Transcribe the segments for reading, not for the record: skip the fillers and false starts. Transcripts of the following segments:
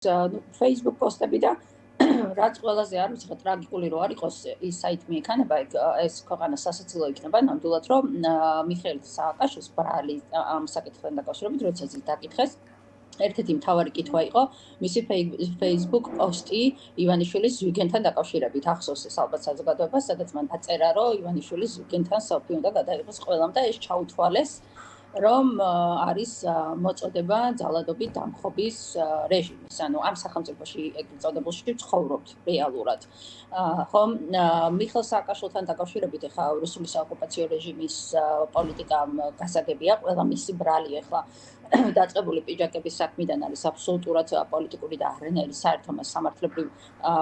Facebook პოსტები და რაც ყველაზე არ ვიცი, ტრაგიკული რო არ იყოს ის საიტი მიექანება, ეს ქვეყანა სასაცილო იქნება, ნამდვილად რომ მიხეილ სააკაშვილის ბრალი ამ საკითხთან დაკავშირებით, როდესაც ის დაკითხეს, ერთ-ერთი მთავარი კითხვა იყო მისი Facebook პოსტი ივანიშვილის ზვიგენთან დაკავშირებით. ახსოვს ეს ალბათ საზოგადოებას, სადაც მან დაწერა, რომ ივანიშვილის ზვიგენთან სელფი უნდა გადაიღოს ყველამ და ეს ჩაუთვალეს, რომ არის მოწოდება ძალადობით დამხობის რეჟიმის. ანუ ამ სახელმწიფოში ეგრეთ წოდებულში ცხოვრობთ რეალურად. ხომ მიხეილ სააკაშვილთან დაკავშირებით ახლა რუსული საოკუპაციო რეჟიმის პოლიტიკა გასაგებია, ყველა მისი ბრალი ახლა დაწყებული პიჯაკების საქმიდან არის აბსოლუტურად პოლიტიკური და არანაირი საერთო სამართლებრივ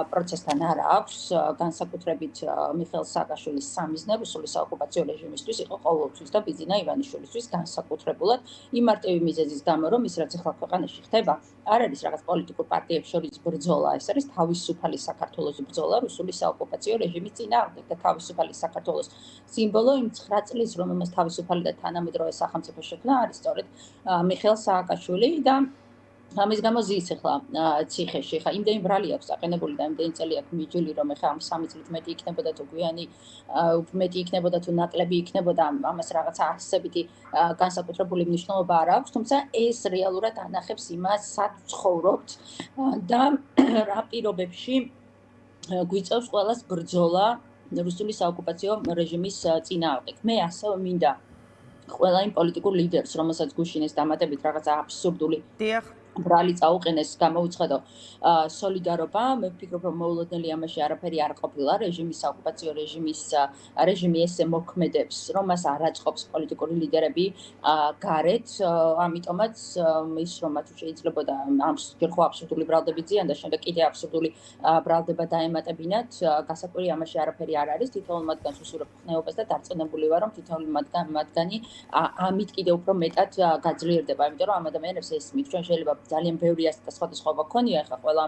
პროცესთან არ აქვს. განსაკუთრებით მიხეილ სააკაშვილის სამიზნე რუსული საოკუპაციო რეჟიმისთვის იყო ყოველთვის და ბიძინა ივანიშვილისთვის განსაკუთრებულად იმ მარტივი მიზეზის გამო, რომ ის რაც ახლა ქვეყანაში ხდება, არ არის რაღაც პოლიტიკურ პარტიებს შორის ბრძოლა, ეს არის თავისუფალი საქართველოს ბრძოლა რუსული საოკუპაციო რეჟიმის წინააღმდეგ და თავისუფალი საქართველოს სიმბოლო იმ 9 წლის, რომელმაც თავისუფალი და თანამედროვე სახელმწიფო შექმნა, არის სწორედ მიხეილ სააკაშვილი და ამის გამო ზის ახლა ციხეში. ხა იმდენი ბრალი აქვს აყენებული და იმდენი წელი აქვს მიჯული, რომ ახლა ამ 3 წლით მეტი იქნებოდა თუ გვიანი მეტი იქნებოდა თუ ნაკლები იქნებოდა, ამას რაღაცა არსებითი განსაკუთრებული მნიშვნელობა არ აქვს, თუმცა ეს რეალურად ანახებს იმას, სად ცხოვრობთ და რა პირობებში გვიწევს ყველას ბრძოლა რუსული საოკუპაციო რეჟიმის წინააღმდეგ. მე ასევე მინდა ყველა იმ პოლიტიკურ ლიდერს, რომელსაც გუშინეს დამატებით რაღაცა აბსურდული ბრალი წაუყენეს, გამოუცხადო სოლიდარობა. მე ვფიქრობ, რომ მოულოდნელი ამაში არაფერი არ ყოფილა. რეჟიმის საოკუპაციო რეჟიმი ესე მოქმედებს, რომ მას არ აწყობს პოლიტიკური ლიდერები გარეთ. ამიტომაც ის რომ მათ შეიძლებოდა ამ ჯერ ხო აბსურდული ბრალდები ძიან და შემდეგ კიდე აბსურდული ბრალდება დაემატებინათ. გასაკვირი ამაში არაფერი არ არის. თითოეულ მათგანს ვუსურვებ ხნეობას და დარწმუნებული ვარ, რომ თითოეული მათგანი ამით კიდე უფრო მეტად გაძლიერდება, იმიტომ რომ ამ ადამიანებს ესმით. ჩვენ შეიძლება ძალიან ბევრი ასეთი სხვადასხვა ქონია ახლა ყველა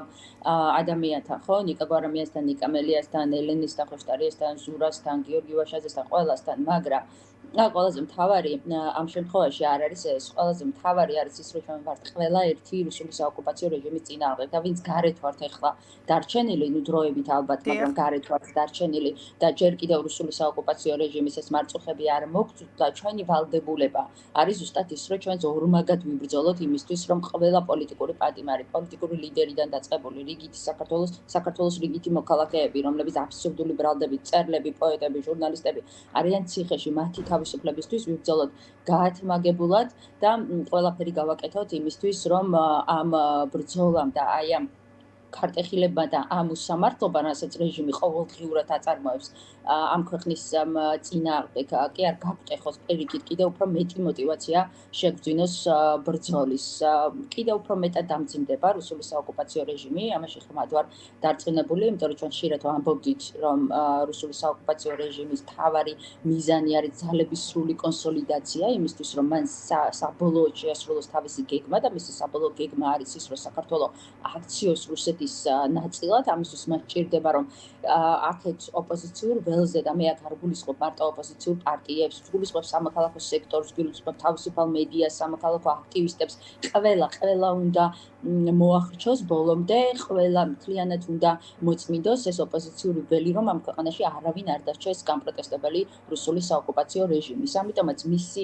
ადამიანთან, ხო? ნიკა გვარამიასთან, ნიკა მელიასთან, ელენისთან, ხოშტარიასთან, ზურასთან, გიორგი ვაშაძესთან, ყველასთან, მაგრამ ყველაზე მთავარი ამ შემთხვევაში არ არის ეს. ყველაზე მთავარი არის ის, რომ ჩვენ ვართ ყველა ერთი რუსული საოკუპაციო რეჟიმის წინააღმდეგ და ვინც გარეთ ვართ ახლა დარჩენილი, ნუ დროებით ალბათ, მაგრამ გარეთ ვართ დარჩენილი და ჯერ კიდევ რუსული საოკუპაციო რეჟიმის ეს მარწუხები არ მოგწვით და ჩვენი ვალდებულება არის ზუსტად ის, რომ ჩვენ ზოურმაგად ვიბრძოლოთ იმისთვის, რომ ყველა პოლიტიკური პატიმარი, პოლიტიკური ლიდერიდან დაწყებული რიგითი საქართველოს რიგითი მოქალაქეები, რომლებიც აბსურდული ბრალდებით, წერლები, პოეტები, ჟურნალისტები არიან ციხეში, მათი თავისუფლებისთვის ვიბრძოლოთ გაათმაგებულად და ყველაფერი გავაკეთოთ იმისთვის, რომ ამ ბრძოლამ და აი ამ ქარტეხილებმა და ამ უსამართლობამ, რასაც რეჟიმი ყოველდღიურად აწარმოებს ამ ქვეყნის წინააღმდეგ, კი არ გაგვტეხოს პირიქით, კიდევ უფრო მეტი мотиваცია შეგვძინოს ბრძოლის. კიდევ უფრო მეტად დამძიმდება რუსული საოკუპაციო რეჟიმი, ამაში ხმად ვარ დარწმუნებული, იმიტომ რომ ჩვენ ხშირად ვამბობდით, რომ რუსული საოკუპაციო რეჟიმის მთავარი მიზანი არის ძალების სრული კონსოლიდაცია, იმისთვის რომ მან საბოლოოდ შეასრულოს თავისი გეგმა და მისი საბოლოო გეგმა არის ის, რომ საქართველოს აქციოს რუსეთის ნაწილად, ამისთვის მას ჭირდება, რომ აქეთ ოპოზიციურ ველზე და მე აქ არ გულისხმობ მარტო ოპოზიციურ პარტიებს, გულისხმობ სამოქალაქო სექტორს, გულისხმობ თავისუფალ მედიას, სამოქალაქო აქტივისტებს, ყველა უნდა მოახრჩოს ბოლომდე, ყველა მთლიანად უნდა მოწმინდოს ეს ოპოზიციური ველი, რომ ამ ქვეყანაში არავინ არ დარჩეს განპროტესტებელი რუსული საოკუპაციო რეჟიმის. ამიტომაც მისი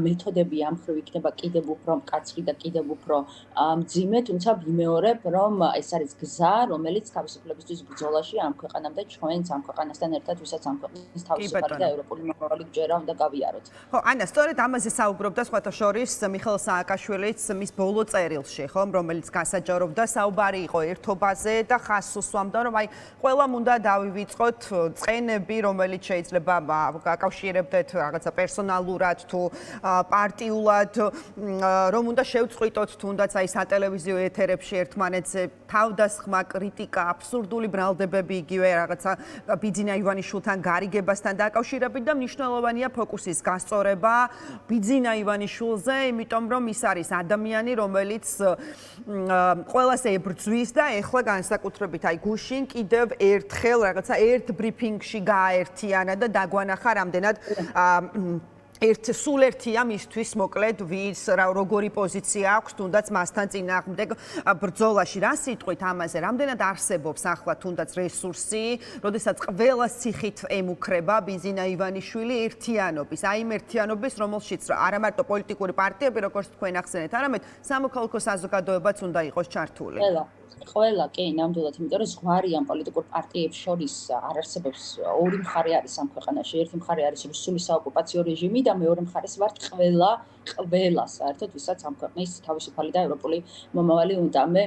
მეთოდები ამ მხრივ იქნება კიდევ უფრო მკაცრი და კიდევ უფრო მძიმე, თუმცა ვიმეორებ, რომ ეს არის გზა, რომელიც თავისუფლებისთვის ბრძოლაში ამ ქვეყანამდე ჩვენც ამ ქვეყანასთან ერთად, ვისაც ამ ქვეყნის თავისუფალი და ევროპული მომავალი ჯერა უნდა გავიაროთ. ხო, ანა, სწორედ ამაზე საუბრობდა სხვათა შორის მიხეილ სააკაშვილიც მის ბოლო წერილში, ხომ, რომელიც გასაჯაროვდა, საუბარი იყო ერთობაზე და ხაზს უსვამდა, რომ აი ყველამ უნდა დავივიწყოთ წყენები, რომელიც შეიძლება გაკავშირებდეთ რაღაცა პერსონალურად თუ პარტიულად, რომ უნდა შევწყვიტოთ თუნდაც აი სატელევიზიო ეთერებში ერთმანეთზე თავდასხმა, კრიტიკა, აბსურდული ბრალდებები, იგივე რაღაცა ბიძინა ივანიშვილთან გარიგებასთან დაკავშირებით და მნიშვნელოვანია ფოკუსის გასწორება ბიძინა ივანიშვილზე, იმიტომ რომ ის არის ადამიანი, რომელიც ყველას ებრძვის და ეხლა განსაკუთრებით აი გუშინ კიდევ ერთხელ რაღაცა ერთ ბრიფინგში გააერთიანა და დაგვანახა რამდენად სულ ერთია მისთვის მოკლედ ვის როგორი პოზიცია აქვს თუნდაც მასთან წინააღმდეგ ბრძოლაში რა სიტყვით ამაზე რამდენად არსებობს ახლა თუნდაც რესურსი როდესაც ყველა სიხით ემუქრება ბიზინა ივანიშვილი ერთიანობის აი იმ ერთიანობის რომელშიც არა მარტო პოლიტიკური პარტიები როგორც თქვენ ახსენეთ არამედ სამოქალაქო საზოგადოებაც უნდა იყოს ჩართული ყველა კი ნამდვილად იმიტომ რომ ზღვარი ამ პოლიტიკურ პარტიებს შორის არ არსებობს ორი მხარე არის ამ ქვეყანაში ერთი მხარე არის რუსული საოკუპაციო რეჟიმი და მეორე მხარეს ვართ ყველა საერთოდ ვისაც ამ ქვეყნის თავისუფალი და ევროპული მომავალი უნდა მე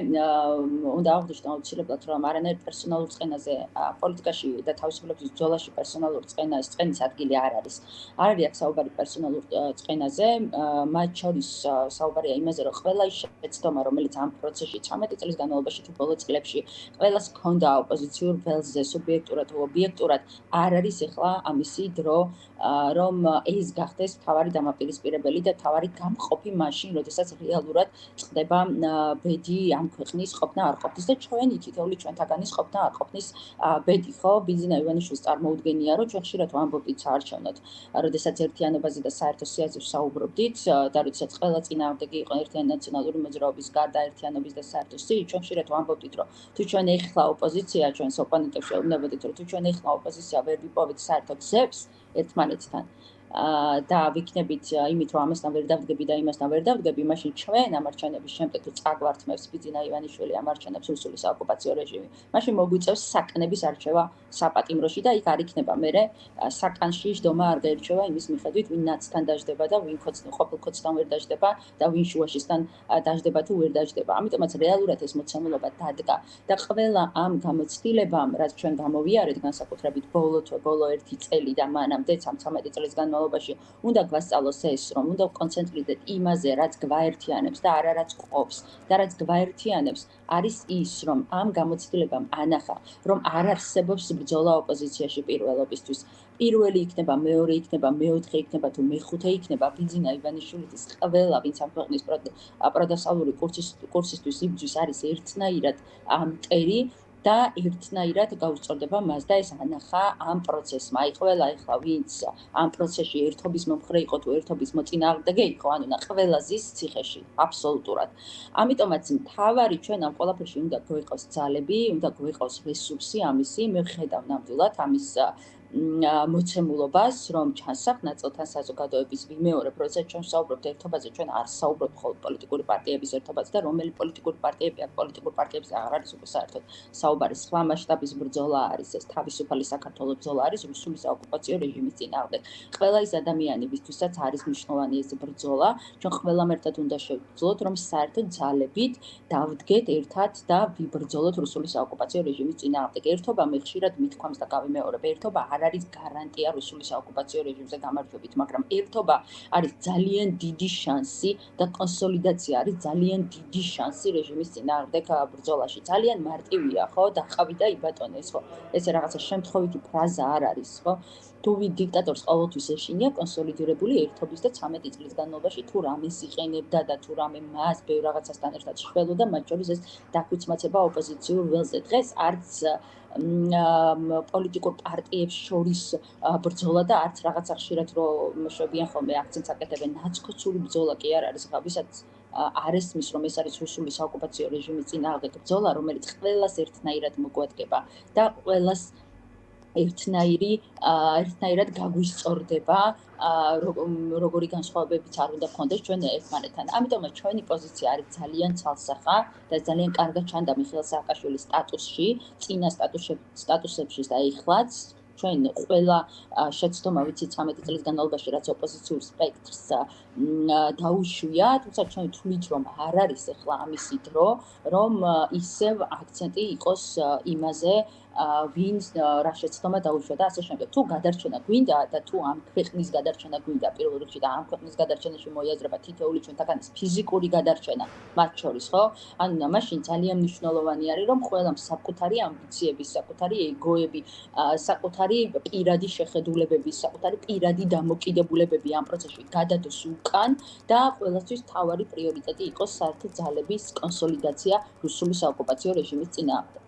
უნდა აღვნიშნო აუცილებლად რომ არანაირ პერსონალურ წყენაზე პოლიტიკაში და თავისუფლების ბრძოლაში პერსონალურ წყენის ადგილი არ არის აქ საუბარი პერსონალურ წყენაზე მათ შორის საუბარია იმაზე რომ ყველა ის შეცდომა რომელიც ამ პროცესში 13 წლის განმავლობაში თუ ბოლო წლებში ყველას ჰქონდა ოპოზიციურ ველზე სუბიექტურად თუ ობიექტურად არ არის ახლა ამისი დრო რომ ეს გახდეს მთავარი დამაპირისპირებელი და მთავარი გამყოფი მაშინ, როდესაც რეალურად წყდება ბედი ამ ქვეყნის ყოფნა არ ყოფნის და ჩვენი თითოეული ჩვენთაგანის ყოფნა არ ყოფნის ბედი, ხო? ბიზინა ივანიშვილის წარმოუდგენია, რომ ჩვენ ხშირად ვამბობდით საარჩევნოდ, როდესაც ერთიანობაზე და საერთო სიაზრეს საუბრობდით და როდესაც ყველა წინააღმდეგი იყო ერთიანი ნაციონალური მოძრაობის გარდა ერთიანობის და საერთო სიით, ჩვენ ხშირად ვამბობდით, რომ თუ ჩვენ ეხლა ოპოზიცია, ჩვენს ოპონენტებს შეუძლებოდით, რომ თუ ჩვენ ეხლა ოპოზიცია ვერ ვიპოვეთ საერთო გზებს ერთმანეთთან და ვიქნებით იმით, რომ ამასთან ვერ დავდგები და იმასთან ვერ დავდგები, მაშინ ჩვენ ამარჩევნების შემდეგ თუ წაგვართმევს ბიზინა ივანიშვილი ამარჩევნებს რუსული საოკუპაციო რეჟიმი, მაშინ მოგვიწევს საკანების არჩევა საპატიმროში და იქ არ იქნება მერე საკანში ჯდომა არ გაირჩევა იმის მიხედვით, ვინ ნაცთან დაждდება და ვინ ყოფილ ქოცთან ვერ დაждდება და ვინ შუაშისთან დაждდება თუ ვერ დაждდება. ამიტომაც რეალურად ეს მოცემულობა დადგა და ყველა ამ გამოცდილებამ, რაც ჩვენ გამოვიარეთ განსაკუთრებით ბოლო 1 წელი და მანამდე 13 წლის განმავლობაში უნდა გვასწავლოს ეს, რომ უნდა ვკონცენტრირდეთ იმაზე, რაც გვაერთიანებს და არა რაც ყოფს და რაც გვაერთიანებს არის ის, რომ ამ გამოცდილებამ ანახა, რომ არ არსებობს ბრძოლა ოპოზიციაში პირველობისთვის. პირველი იქნება, მეორე იქნება, მეოთხე იქნება თუ მეხუთე იქნება ბიზინა ივანიშვილის ყველა, ვინც ამ ქვეყნის პროდასალური კურსისთვის იბრძვის, არის ერთნაირად მტერი და ერთნაირად გაუსწორდება მას და ეს ანახა ამ პროცესმა. აი ყველა ეხლა ვინც ამ პროცესში ერთობის მომხრე იყო თუ ერთობის მოწინააღმდეგე იყო, ანუ ყველა ზის ციხეში, აბსოლუტურად. ამიტომაც მთავარი ჩვენ ამ ყველაფერში უნდა გვეყოს ძალები, უნდა გვეყოს რესურსი ამისი, მე ვხედავ ნამდვილად ამის მოცემულობას, რომ ჩანსახ ნაწილთან საზოგადოების ვიმეორებ, როცა ჩვენ საუბრობთ ერთობაზე, ჩვენ არ საუბრობთ მხოლოდ პოლიტიკური პარტიების ერთობაზე და რომელი პოლიტიკური პარტიები აქ პოლიტიკურ პარტიებზე აღარ არის უკვე საერთოდ საუბარი, სხვა მასშტაბის ბრძოლა არის ეს, თავისუფალი საქართველოს ბრძოლა არის რუსული საოკუპაციო რეჟიმის წინააღმდეგ. ყველა ის ადამიანი, ვისთვისაც არის მნიშვნელოვანი ეს ბრძოლა, ჩვენ ყველამ ერთად უნდა შევბრძოლოთ, რომ საერთოდ ძალებით დავდგეთ ერთად და ვიბრძოლოთ რუსული საოკუპაციო რეჟიმის წინააღმდეგ. ერთობა მე ხშირად მithქვამს და გავიმეორებ, ერთობა არ არის გარანტია რუსული საოკუპაციო რეჟიმზე გამარჯვებით, მაგრამ ერთობა არის ძალიან დიდი შანსი და კონსოლიდაცია არის ძალიან დიდი შანსი რეჟიმის წინააღმდეგ ბრძოლაში. ძალიან მარტივია, ხო? დახავი და იბატონეს, ხო? ესე რაღაცა შემთხვევითი ფრაზა არ არის, ხო? თუ ვინ დიქტატორს ყოველთვის ეშინია კონსოლიდირებული ერთობის და 13 წლის განმავლობაში თუ რამეს იყენებდა და თუ რამე მას ბევრ რაღაცასთან ერთად შველოდა, მათ შორის ეს დაქვიცმაცება ოპოზიციურ ველზე. დღეს არც პოლიტიკურ პარტიებს შორის ბრძოლა და არც რაღაცა ხშირად რომ შვებიან ხოლმე აქცენტს აკეთებენ ნაცქოცური ბრძოლა კი არ არის, ვისაც არ ესმის რომ ეს არის რუსული საოკუპაციო რეჟიმის წინააღმდეგ ბრძოლა, რომელიც ყველას ერთნაირად მოგვადგება და ყველას ერთნაირად გაგვისწორდება, როგორი განსხვავებებიც არ უნდა გქონდეს ჩვენ ერთმანეთთან. ამიტომაც ჩვენი პოზიცია არის ძალიან ცალსახა და ძალიან კარგად ჩანდა მიხეილ სააკაშვილის სტატუსში, წინა სტატუსებში და ეხლაც ჩვენ ყველა შეცდომა ვიცით 13 წლის განმავლობაში რაც ოპოზიციურ სპექტრს დაუშვია, თუმცა ჩვენ თვლით რომ არ არის ახლა ამისი დრო, რომ ისევ აქცენტი იყოს იმაზე, ვინ რა შეცდომა დაუშვა და ასე შემდეგ. თუ გადარჩენა გვინდა და თუ ამ ქვეყნის გადარჩენა გვინდა პირველ რიგში და ამ ქვეყნის გადარჩენაში მოიაზრება თითოეული ჩვენთაგანის ფიზიკური გადარჩენა, მათ შორის, ხო? ანუ მაშინ ძალიან მნიშვნელოვანი არის, რომ ყველამ საკუთარი ამბიციები, საკუთარი ეგოები, საკუთარი პირადი შეხედულებები, საკუთარი პირადი დამოკიდებულებები ამ პროცესში გადადოს უკან და ყველასთვის მთავარი პრიორიტეტი იყოს საერთო ძალების კონსოლიდაცია რუსული საოკუპაციო რეჟიმის წინააღმდეგ.